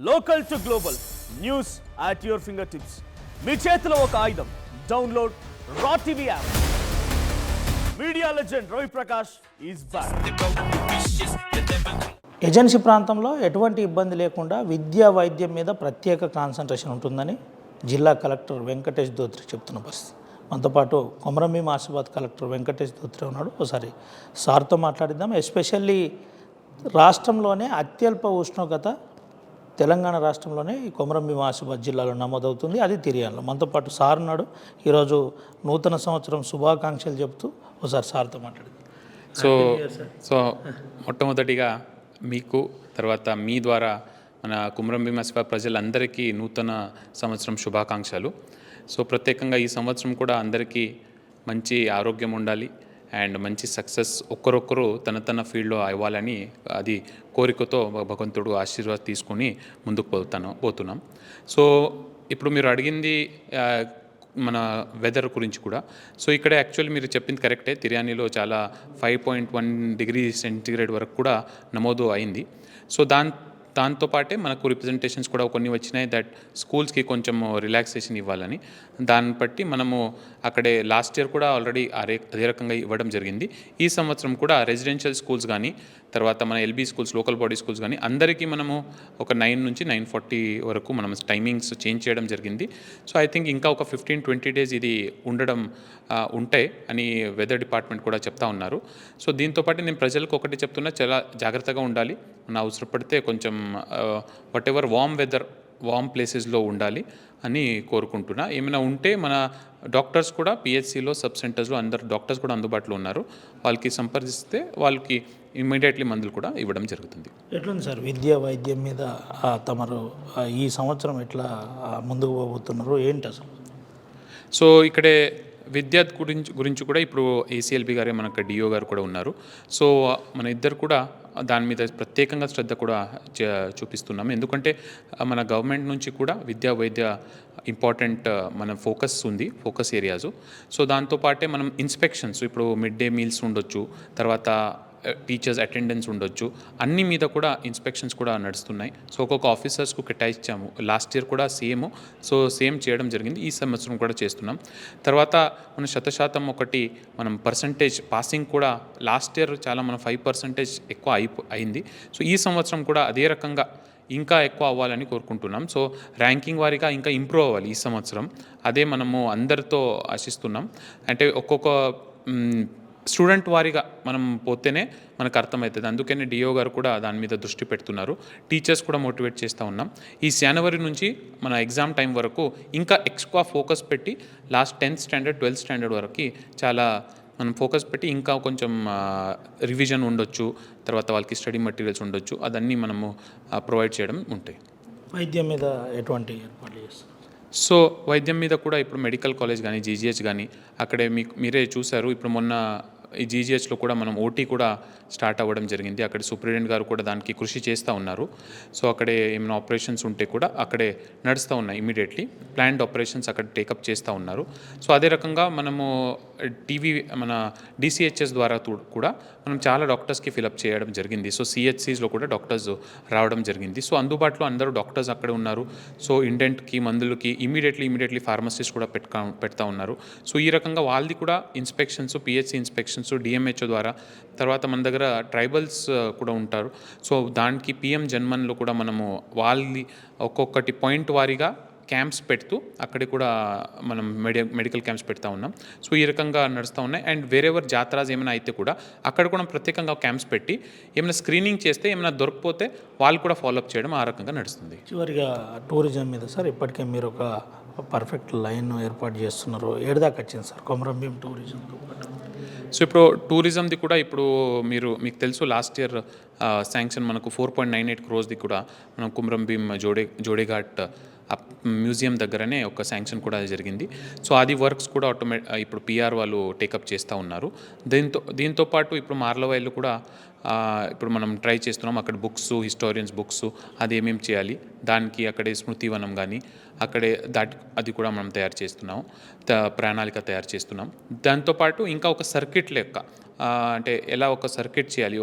Local to global news at your finger tips. మీ చేతిలో ఒక ఆయుధం. డౌన్లోడ్ రా TV app. Media legend Ravi Prakash is back. Agency ప్రాంతంలో ఎటువంటి ఇబ్బంది లేకుండా విద్యా వైద్యం మీద ప్రత్యేక కాన్సన్ట్రేషన్ ఉంటుందని జిల్లా కలెక్టర్ వెంకటేష్ దోత్రి చెప్తున్న పరిస్థితి. మనతో పాటు కొమరంభీం ఆసిఫాబాద్ కలెక్టర్ వెంకటేష్ దోత్రి ఉన్నాడు. ఒకసారి సార్తో మాట్లాడిద్దాం. ఎస్పెషల్లీ రాష్ట్రంలోనే అత్యల్ప ఉష్ణోగ్రత తెలంగాణ రాష్ట్రంలోనే ఈ కొమరంభీం ఆసిఫాబాద్ జిల్లాలో నమోదవుతుంది. అది తిరియాలో. మనతో పాటు సార్ ఉన్నాడు. ఈరోజు నూతన సంవత్సరం శుభాకాంక్షలు చెప్తూ ఒకసారి సార్తో మాట్లాడిద్దాం. సో మొట్టమొదటిగా మీకు తర్వాత మీ ద్వారా మన కొమరంభీం ఆసిఫాబాద్ ప్రజలందరికీ నూతన సంవత్సరం శుభాకాంక్షలు. సో ప్రత్యేకంగా ఈ సంవత్సరం కూడా అందరికీ మంచి ఆరోగ్యం ఉండాలి అండ్ మంచి సక్సెస్ ఒక్కరొక్కరు తన ఫీల్డ్లో అవ్వాలని అది కోరికతో భగవంతుడు ఆశీర్వాదం తీసుకుని ముందుకు పోతున్నాం. సో ఇప్పుడు మీరు అడిగింది మన వెదర్ గురించి కూడా. సో ఇక్కడ యాక్చువల్లీ మీరు చెప్పింది కరెక్టే. తిర్యానీలో చాలా 5.1 డిగ్రీ సెంటీగ్రేడ్ వరకు కూడా నమోదు అయింది. సో దాంతోపాటే మనకు రిప్రజెంటేషన్స్ కూడా కొన్ని వచ్చినాయి దట్ స్కూల్స్కి కొంచెం రిలాక్సేషన్ ఇవ్వాలని. దాన్ని బట్టి మనము అక్కడే లాస్ట్ ఇయర్ కూడా ఆల్రెడీ అదే రకంగా ఇవ్వడం జరిగింది. ఈ సంవత్సరం కూడా రెసిడెన్షియల్ స్కూల్స్ కానీ తర్వాత మన LB schools, local body schools కానీ అందరికీ మనము ఒక 9 నుంచి 9:40 వరకు మనం టైమింగ్స్ చేంజ్ చేయడం జరిగింది. సో ఐ థింక్ ఇంకా ఒక 15-20 డేస్ ఇది ఉండడం ఉంటాయి అని వెదర్ డిపార్ట్మెంట్ కూడా చెప్తా ఉన్నారు. సో దీంతోపాటు నేను ప్రజలకు ఒకటి చెప్తున్నా, చాలా జాగ్రత్తగా ఉండాలి. మన అవసరపడితే కొంచెం వాట్ ఎవర్ వామ్ ప్లేసెస్లో ఉండాలి అని కోరుకుంటున్నా. ఏమైనా ఉంటే మన డాక్టర్స్ కూడా పిహెచ్సిలో, సబ్ సెంటర్స్లో అందరు డాక్టర్స్ కూడా అందుబాటులో ఉన్నారు. వాళ్ళకి సంప్రదిస్తే వాళ్ళకి ఇమ్మీడియట్లీ మందులు కూడా ఇవ్వడం జరుగుతుంది. ఎట్లుంది సార్ విద్యా వైద్యం మీద తమరు ఈ సంవత్సరం ఎట్లా ముందుకు పోతున్నారు, ఏంటి అసలు? సో ఇక్కడే విద్య గురించి కూడా ఇప్పుడు ఏసీఎల్బీ గారే మనకు డిఓ గారు కూడా ఉన్నారు. సో మన ఇద్దరు కూడా దాని మీద ప్రత్యేకంగా శ్రద్ధ కూడా చూపిస్తున్నాము. ఎందుకంటే మన గవర్నమెంట్ నుంచి కూడా విద్యా వైద్య ఇంపార్టెంట్ మన ఫోకస్ ఏరియాస్. సో దాంతోపాటే మనం ఇన్స్పెక్షన్స్, ఇప్పుడు మిడ్ డే మీల్స్ ఉండొచ్చు, తర్వాత టీచర్స్ అటెండెన్స్ ఉండొచ్చు, అన్ని మీద కూడా ఇన్స్పెక్షన్స్ కూడా నడుస్తున్నాయి. సో ఒక్కొక్క ఆఫీసర్స్కు కేటాయించాము. లాస్ట్ ఇయర్ కూడా సేమ్ చేయడం జరిగింది. ఈ సంవత్సరం కూడా చేస్తున్నాం. తర్వాత మన 100% ఒకటి మనం పర్సంటేజ్ పాసింగ్ కూడా లాస్ట్ ఇయర్ చాలా మనం 5% ఎక్కువ అయింది. సో ఈ సంవత్సరం కూడా అదే రకంగా ఇంకా ఎక్కువ అవ్వాలని కోరుకుంటున్నాం. సో ర్యాంకింగ్ వారీగా ఇంకా ఇంప్రూవ్ అవ్వాలి ఈ సంవత్సరం. అదే మనము అందరితో ఆశిస్తున్నాం. అంటే ఒక్కొక్క స్టూడెంట్ వారీగా మనం పోతేనే మనకు అర్థమవుతుంది. అందుకని డిఓ గారు కూడా దాని మీద దృష్టి పెడుతున్నారు. టీచర్స్ కూడా మోటివేట్ చేస్తూ ఉన్నాం. ఈ జనవరి నుంచి మన ఎగ్జామ్ టైం వరకు ఇంకా ఎక్కువ ఫోకస్ పెట్టి last 10th standard 12th standard వరకు చాలా మనం ఫోకస్ పెట్టి ఇంకా కొంచెం రివిజన్ ఉండొచ్చు, తర్వాత వాళ్ళకి స్టడీ మెటీరియల్స్ ఉండొచ్చు, అదన్నీ మనము ప్రొవైడ్ చేయడం ఉంటాయి. వైద్యం మీద ఎటువంటి ఏర్పాట్లు చేస్తారు? సో వైద్యం మీద కూడా ఇప్పుడు మెడికల్ కాలేజ్ కానీ జీజీహెచ్ కానీ అక్కడే మీరే చూశారు. ఇప్పుడు మొన్న ఈ జీజీహెచ్లో కూడా మనం ఓటీ కూడా స్టార్ట్ అవ్వడం జరిగింది. అక్కడ సూపరింటెండెంట్ గారు కూడా దానికి కృషి చేస్తూ ఉన్నారు. సో అక్కడే ఏమైనా ఆపరేషన్స్ ఉంటే కూడా అక్కడే నడుస్తూ ఉన్నాయి. ఇమీడియట్లీ ప్లాన్డ్ ఆపరేషన్స్ అక్కడ టేకప్ చేస్తూ ఉన్నారు. సో అదే రకంగా మనము మన డిసిహెచ్ఎస్ ద్వారా కూడా మనం చాలా డాక్టర్స్కి ఫిలప్ చేయడం జరిగింది. సో సిహెచ్సిస్లో కూడా డాక్టర్స్ రావడం జరిగింది. సో అందుబాటులో అందరూ డాక్టర్స్ అక్కడే ఉన్నారు. సో ఇండెంట్కి, మందులకి ఇమీడియట్లీ ఫార్మసిస్ట్ కూడా పెడతా ఉన్నారు. సో ఈ రకంగా వాళ్ళది కూడా ఇన్స్పెక్షన్స్, పిహెచ్సి ఇన్స్పెక్షన్స్ డిఎంహెచ్ఓ ద్వారా, తర్వాత మన దగ్గర ట్రైబల్స్ కూడా ఉంటారు. సో దానికి పిఎం జన్మన్లో కూడా మనము వాళ్ళని ఒక్కొక్కటి పాయింట్ వారీగా క్యాంప్స్ పెడుతూ అక్కడ కూడా మనం మెడికల్ క్యాంప్స్ పెడతా ఉన్నాం. సో ఈ రకంగా నడుస్తూ ఉన్నాయి. అండ్ వేరెవర్ జాతరాస్ ఏమైనా అయితే కూడా అక్కడ కూడా ప్రత్యేకంగా క్యాంప్స్ పెట్టి ఏమైనా స్క్రీనింగ్ చేస్తే ఏమైనా దొరికిపోతే వాళ్ళు కూడా ఫాలోఅప్ చేయడం ఆ రకంగా నడుస్తుంది. చివరిగా టూరిజం మీద సార్, ఇప్పటికే మీరు ఒక పర్ఫెక్ట్ లైన్ ఏర్పాటు చేస్తున్నారు. ఏడాదికి వచ్చింది సార్ కొమరంభీం టూరిజంతో పాటు? సో ఇప్పుడు టూరిజంది కూడా ఇప్పుడు మీకు తెలుసు లాస్ట్ ఇయర్ శాంక్షన్ మనకు 4.98 crores కూడా మనం కొమరంభీం జోడేఘాట్ మ్యూజియం దగ్గరనే ఒక శాంక్షన్ కూడా జరిగింది. సో అది వర్క్స్ కూడా ఇప్పుడు పిఆర్ వాళ్ళు టేకప్ చేస్తూ ఉన్నారు. దీంతో పాటు ఇప్పుడు మార్లవాయిలో కూడా ఇప్పుడు మనం ట్రై చేస్తున్నాం. అక్కడ బుక్స్, హిస్టోరియన్స్ బుక్స్ అది ఏమేమి చేయాలి, దానికి అక్కడే స్మృతివనం కానీ అక్కడే అది కూడా మనం తయారు చేస్తున్నాం, ప్రణాళిక తయారు చేస్తున్నాం. దాంతోపాటు ఇంకా ఒక సర్కిట్ లెక్క అంటే ఎలా ఒక సర్క్యూట్ చేయాలి,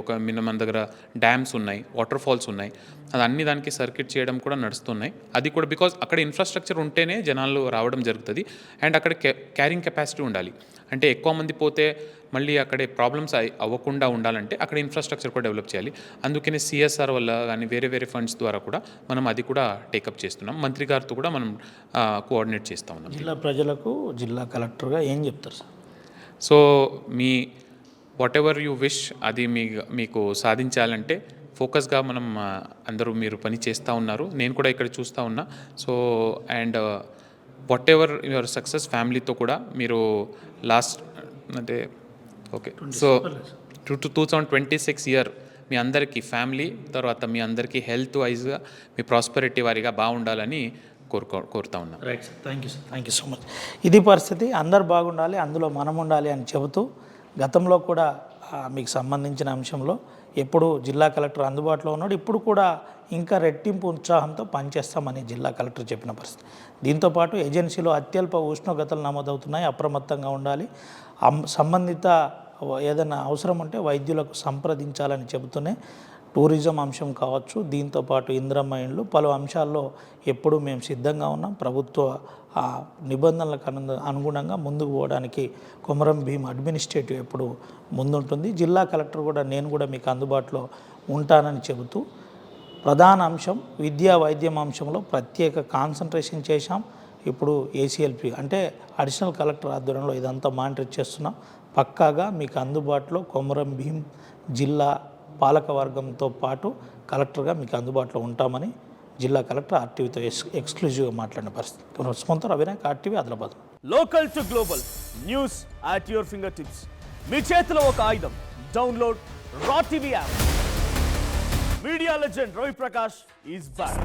మన దగ్గర డ్యామ్స్ ఉన్నాయి, వాటర్ ఫాల్స్ ఉన్నాయి, అది అన్ని దానికి సర్క్యూట్ చేయడం కూడా నడుస్తున్నాయి. అది కూడా బికాజ్ అక్కడ ఇన్ఫ్రాస్ట్రక్చర్ ఉంటేనే జనాలు రావడం జరుగుతుంది. అండ్ అక్కడ క్యారింగ్ కెపాసిటీ ఉండాలి. అంటే ఎక్కువ మంది పోతే మళ్ళీ అక్కడే ప్రాబ్లమ్స్ అవ్వకుండా ఉండాలంటే అక్కడ ఇన్ఫ్రాస్ట్రక్చర్ కూడా డెవలప్ చేయాలి. అందుకనే సిఎస్ఆర్ వల్ల కానీ వేరే ఫండ్స్ ద్వారా కూడా మనం అది కూడా టేకప్ చేస్తున్నాం. మంత్రి గారితో కూడా మనం కోఆర్డినేట్ చేస్తూ ఉన్నాం. జిల్లా ప్రజలకు జిల్లా కలెక్టర్గా ఏం చెప్తారు sir? So me what ever you wish అది మీకు సాధించాలంటే ఫోకస్గా మనం అందరూ మీరు పని చేస్తూ ఉన్నారు. నేను కూడా ఇక్కడ చూస్తూ ఉన్నా. So and what ever your success ఫ్యామిలీతో కూడా మీరు లాస్ట్ అంటే ఓకే సో 2026 ఇయర్ మీ అందరికీ ఫ్యామిలీ తర్వాత మీ అందరికీ హెల్త్ వైజ్గా మీ ప్రాస్పెరిటీ వారిగా బాగుండాలని కోరుతా ఉన్నాను. Right sir, thank you sir, thank you so much. ఇది పరిస్థితి, అందరు బాగుండాలి, అందులో మనం ఉండాలి అని చెబుతూ గతంలో కూడా మీకు సంబంధించిన అంశంలో ఎప్పుడు జిల్లా కలెక్టర్ అందుబాటులో ఉన్నాడు, ఇప్పుడు కూడా ఇంకా రెట్టింపు ఉత్సాహంతో పనిచేస్తామని జిల్లా కలెక్టర్ చెప్పిన పరిస్థితి. దీంతోపాటు ఏజెన్సీలో అత్యల్ప ఉష్ణోగ్రతలు నమోదవుతున్నాయి, అప్రమత్తంగా ఉండాలి, సంబంధిత ఏదైనా అవసరం ఉంటే వైద్యులకు సంప్రదించాలని చెబుతూనే టూరిజం అంశం కావచ్చు, దీంతోపాటు ఇందిరమ్మ ఇండ్లు పలు అంశాల్లో ఎప్పుడు మేము సిద్ధంగా ఉన్నాం. ప్రభుత్వ నిబంధనలకు అనుగుణంగా ముందుకు పోవడానికి కొమరం భీం అడ్మినిస్ట్రేటివ్ ఎప్పుడు ముందుంటుంది. జిల్లా కలెక్టర్ కూడా నేను కూడా మీకు అందుబాటులో ఉంటానని చెబుతూ ప్రధాన అంశం విద్యా వైద్యం అంశంలో ప్రత్యేక కాన్సన్ట్రేషన్ చేశాం. ఇప్పుడు ఏసీఎల్పీ అంటే అడిషనల్ కలెక్టర్ ఆధ్వర్యంలో ఇదంతా మానిటర్ చేస్తున్నాం. పక్కాగా మీకు అందుబాటులో కొమరం భీం జిల్లా పాలకవర్గంతో పాటు కలెక్టర్గా మీకు అందుబాటులో ఉంటామని జిల్లా కలెక్టర్ ఆర్టీవీతో ఎక్స్క్లూజివ్గా మాట్లాడిన పరిస్థితి. స్పాన్సర్ అవినాయక్, RTV, Adilabad. Local to global news at your finger tips. మీ చేతిలో ఒక ఆయుధం. డౌన్లోడ్ రా TV app. Media legend Ravi Prakash is back.